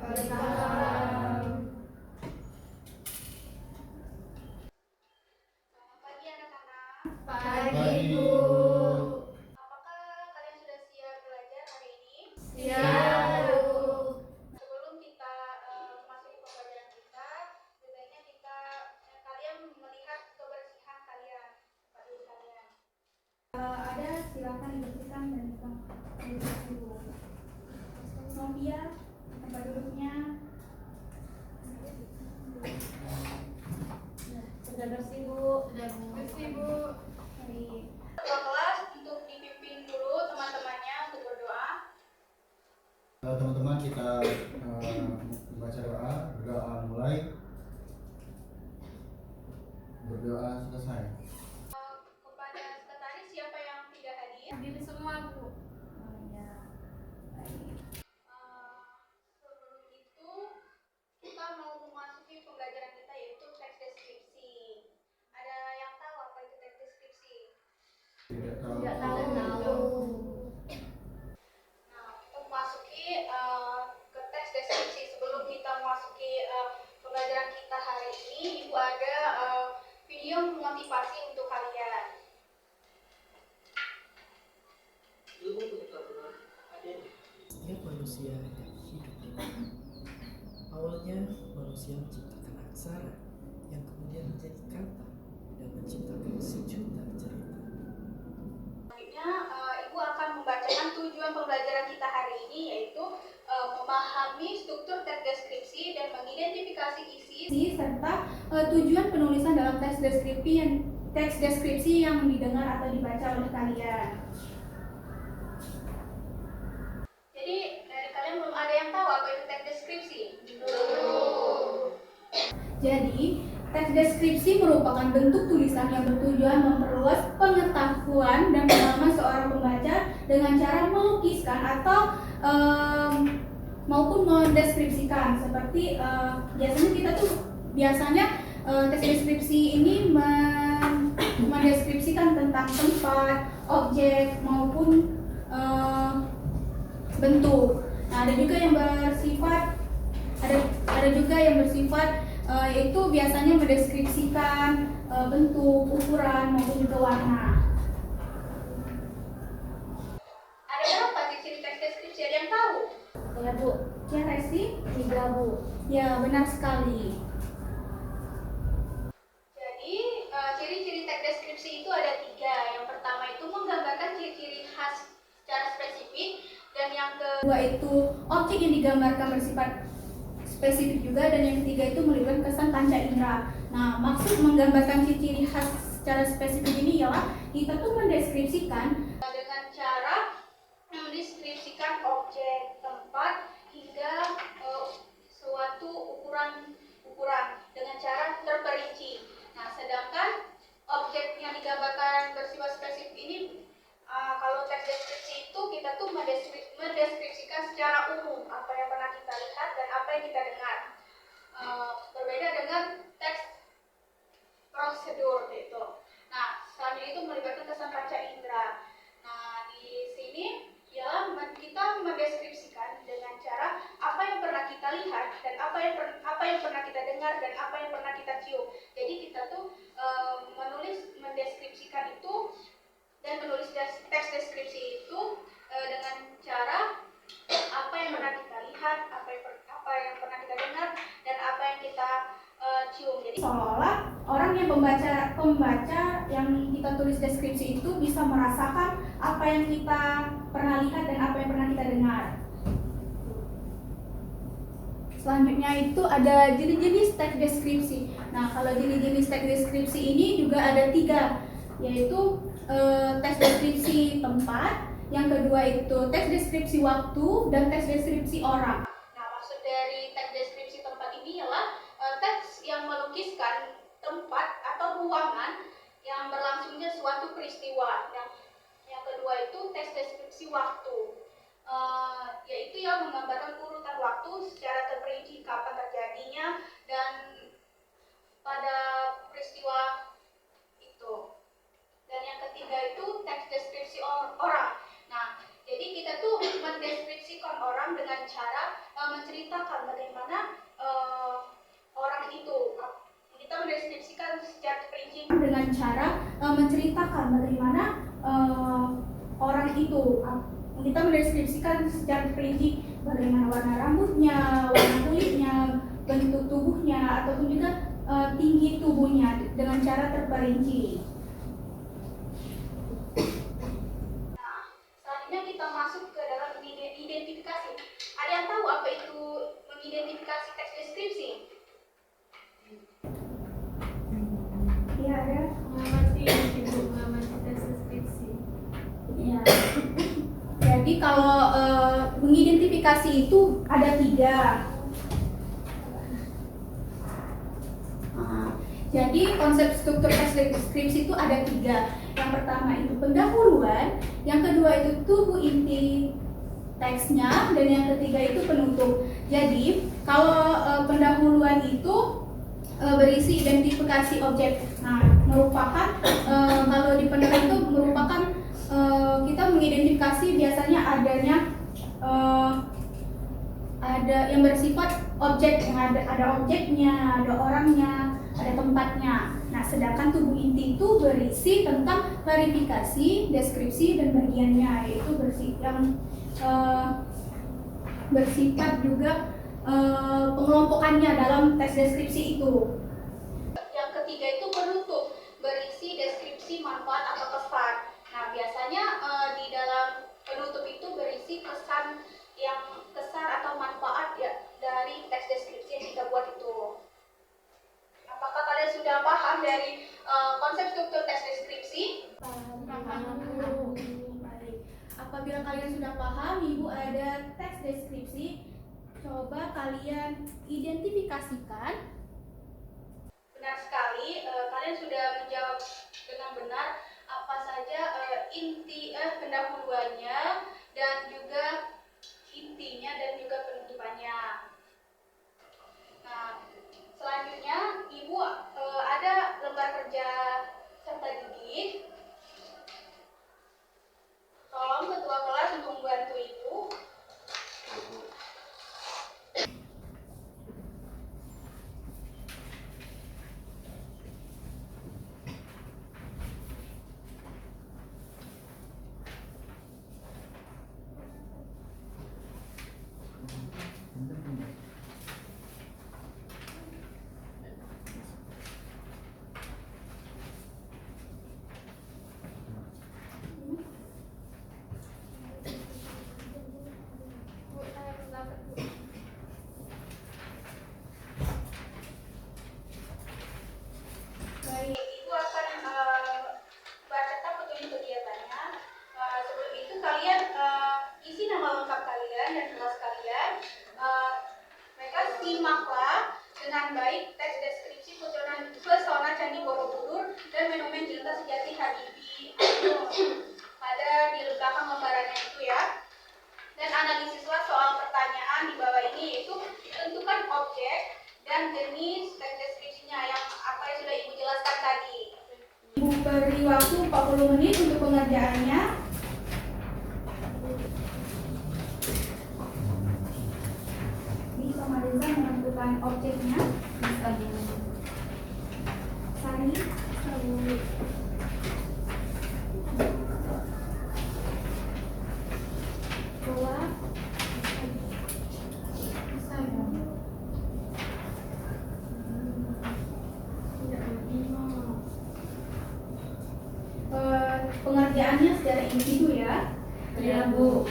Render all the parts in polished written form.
Waalaikumsalam. Selamat pagi anak-anak. Pagi, Bu. Apakah kalian sudah siap belajar hari ini? Siap, Bu. Sebelum kita memasuki pembelajaran kita, sebaiknya kalian melihat kebersihan kalian, tempat duduk kalian. Ada, silakan dibersihkan dan duduk dulu. Novia, tempat duduknya. Sudah bersih, Bu. Sudah bersih, Bu. Baik. Ketua kelas untuk dipimpin dulu teman-temannya untuk berdoa. Teman-teman, kita membaca doa. Berdoa mulai, berdoa selesai. Kepada sekretaris siapa yang tidak hadir? Hadir semua, Bu. Oh ya. Baik. Sebelum itu kita mau memasuki pembelajaran kita yaitu teks deskripsi. Ada yang tahu apa itu teks deskripsi? Tidak tahu. Tidak tahu. Nah, kita memasuki ke teks deskripsi. Sebelum kita memasuki pembelajaran kita hari ini, Ibu ada video motivasi untuk kalian. Setiap manusia yang hidup di bumi. Awalnya manusia menciptakan aksara yang kemudian menjadi kata dan menciptakan sejuta cerita. Selanjutnya, Ibu akan membacakan tujuan pembelajaran kita hari ini yaitu memahami struktur teks deskripsi dan mengidentifikasi isi. Serta tujuan penulisan dalam teks deskripsi yang didengar atau dibaca oleh kalian. Jadi dari kalian belum ada yang tahu apa itu teks deskripsi? Belum. Jadi, teks deskripsi merupakan bentuk tulisan yang bertujuan memperluas pengetahuan dan pengalaman seorang pembaca dengan cara melukiskan atau maupun mendeskripsikan. Seperti biasanya teks deskripsi ini mendeskripsikan tentang tempat, objek maupun bentuk. Nah, ada juga yang bersifat yaitu biasanya mendeskripsikan bentuk, ukuran maupun juga warna. Ada berapa ciri teks deskripsi? Ada yang tahu? Ya, Bu. Ya, Resi? 3, Bu. Ya, benar sekali. Jadi ciri-ciri teks deskripsi itu ada 3. Yang pertama itu menggambarkan ciri-ciri khas secara spesifik, dan yang Kedua itu objek yang digambarkan bersifat spesifik juga, dan yang ketiga itu melibatkan kesan panca indera. Nah, maksud menggambarkan ciri-ciri khas secara spesifik ini ialah kita tuh mendeskripsikan dengan cara mendeskripsikan objek, tempat, hingga suatu ukuran dengan cara terperinci. Nah, sedangkan objek yang digambarkan bersifat spesifik ini, kalau teks deskripsi itu kita tuh mendeskripsikan secara umum apa yang pernah kita lihat dan apa yang kita dengar. Berbeda dengan teks prosedur gitu. Nah, selanjutnya itu melibatkan kesan panca indera. Nah, di sini ya kita mendeskripsikan dengan cara apa yang pernah kita lihat dan apa yang pernah kita dengar dan apa yang pernah kita cium. Jadi kita tuh mendeskripsikan itu dan menulis teks deskripsi itu dengan cara apa yang pernah kita lihat, apa yang pernah kita dengar, dan apa yang kita cium. Jadi seolah-olah orang yang pembaca yang kita tulis deskripsi itu bisa merasakan apa yang kita pernah lihat dan apa yang pernah kita dengar. Selanjutnya itu ada jenis-jenis teks deskripsi. Nah, kalau jenis-jenis teks deskripsi ini juga ada 3, yaitu teks deskripsi tempat, yang kedua itu teks deskripsi waktu, dan teks deskripsi orang. Nah, maksud dari teks deskripsi tempat ini ialah teks yang melukiskan tempat atau ruangan yang berlangsungnya suatu peristiwa. Yang kedua itu teks deskripsi waktu, yaitu yang menggambarkan urutan waktu secara terperinci kapan terjadinya dan pada peristiwa itu. Dan yang ketiga itu teks deskripsi orang. Nah, jadi kita tuh mendeskripsikan orang dengan cara menceritakan bagaimana orang itu. Kita mendeskripsikan secara terperinci dengan cara menceritakan bagaimana orang itu. Kita mendeskripsikan secara terperinci bagaimana warna rambutnya, warna kulitnya, bentuk tubuhnya, ataupun juga tinggi tubuhnya dengan cara terperinci. Nah, selanjutnya kita masuk ke dalam identifikasi. Ada yang tahu apa itu mengidentifikasi teks deskripsi? Iya, ada. Mengamati ibu, mengamati teks deskripsi. Ya. Jadi kalau mengidentifikasi itu ada 3. Jadi konsep struktur teks deskripsi itu ada 3. Yang pertama itu pendahuluan, yang kedua itu tubuh inti teksnya, dan yang ketiga itu penutup. Jadi kalau pendahuluan itu berisi identifikasi objek. Nah, merupakan kalau di pendahuluan itu merupakan kita mengidentifikasi biasanya adanya ada yang bersifat objek, yang ada objeknya, ada orangnya, ada tempatnya. Nah, sedangkan tubuh inti itu berisi tentang klarifikasi, deskripsi, dan bagiannya, yaitu bersifat juga pengelompokannya dalam teks deskripsi itu. Yang ketiga itu penutup, berisi deskripsi, manfaat, atau kesan. Nah, biasanya di dalam penutup itu berisi kesan atau manfaat ya dari teks deskripsi yang kita buat itu. Apakah kalian sudah paham dari konsep struktur teks deskripsi? Baik. Apabila kalian sudah paham, Ibu ada teks deskripsi. Coba kalian identifikasikan. Benar sekali, kalian sudah menjawab dengan benar apa saja inti pendahuluannya dan juga intinya dan juga penutupannya. Nah, selanjutnya Ibu ada lembar kerja serta didik. Tolong ketua kelas untuk membantu Ibu. Ibu akan bacakan petunjuk kegiatannya. Sebelum itu kalian isi nama lengkap kalian dan kelas kalian. Mereka simaklah dengan baik teks deskripsi pesona Candi Borobudur dan monumen Cinta Sejati Habibie ada di belakang lembarannya itu ya. Dan analisislah soal pertanyaan di bawah ini, yaitu tentukan objek dan jenis teks deskripsinya yang apa yang sudah Ibu jelaskan tadi. Ibu beri waktu 40 menit untuk pengerjaannya. Ini sama Reza menentukan objeknya. Sari. Bola. Pengerjaannya secara individu ya. Ya, Bu.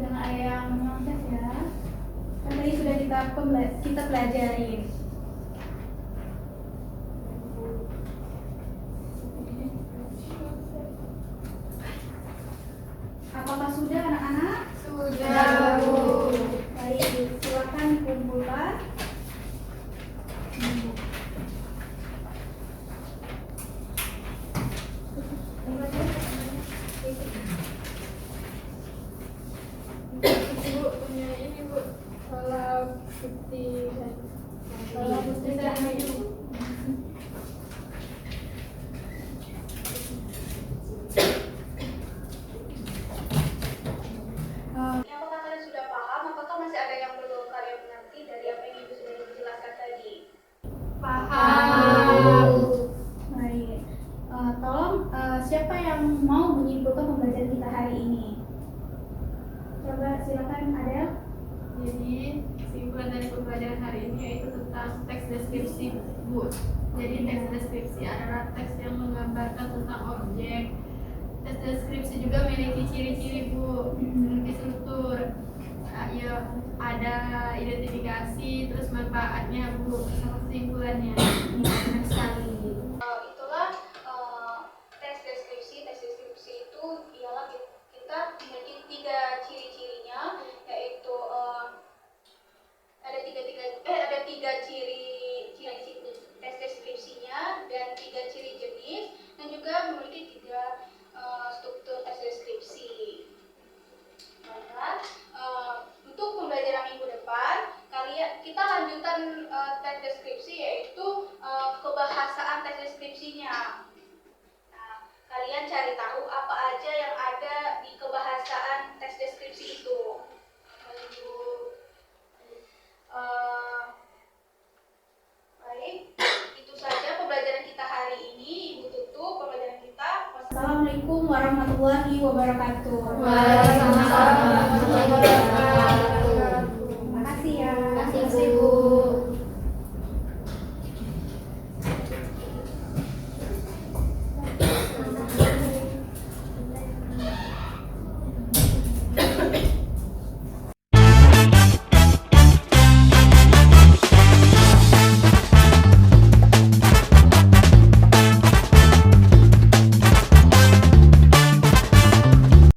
Jangan ada yang menyontek ya. Kan tadi sudah kita pelajarin. Apakah sudah anak-anak? Sudah, Bu. Baik, silakan kumpulkan. Bu, punya ini, Bu. Salah bukti dan salah bukti dan itu. Coba silakan Adel. Jadi kesimpulan dari pembelajaran hari ini yaitu tentang teks deskripsi, Bu. Jadi teks deskripsi adalah teks yang menggambarkan tentang objek. Teks deskripsi juga memiliki ciri-ciri, Bu, memiliki struktur. Ya, ada identifikasi, terus manfaatnya, Bu, sama kesimpulannya. Benar sekali. Itulah teks deskripsi. Teks deskripsi itu ialah kita memiliki 3 ciri-cirinya, yaitu ada tiga ciri teks deskripsinya dan 3 ciri jenis, dan juga memiliki 3 struktur teks deskripsi. Nah, untuk pembelajaran minggu depan, kita lanjutan teks deskripsi, yaitu kebahasaan teks deskripsinya. Nah, kalian cari tahu apa aja yang ada di kebahasaan teks deskripsi itu. Baik, itu saja pembelajaran kita hari ini. Ibu tutup pembelajaran kita. Assalamualaikum warahmatullahi wabarakatuh. Waalaikumsalam.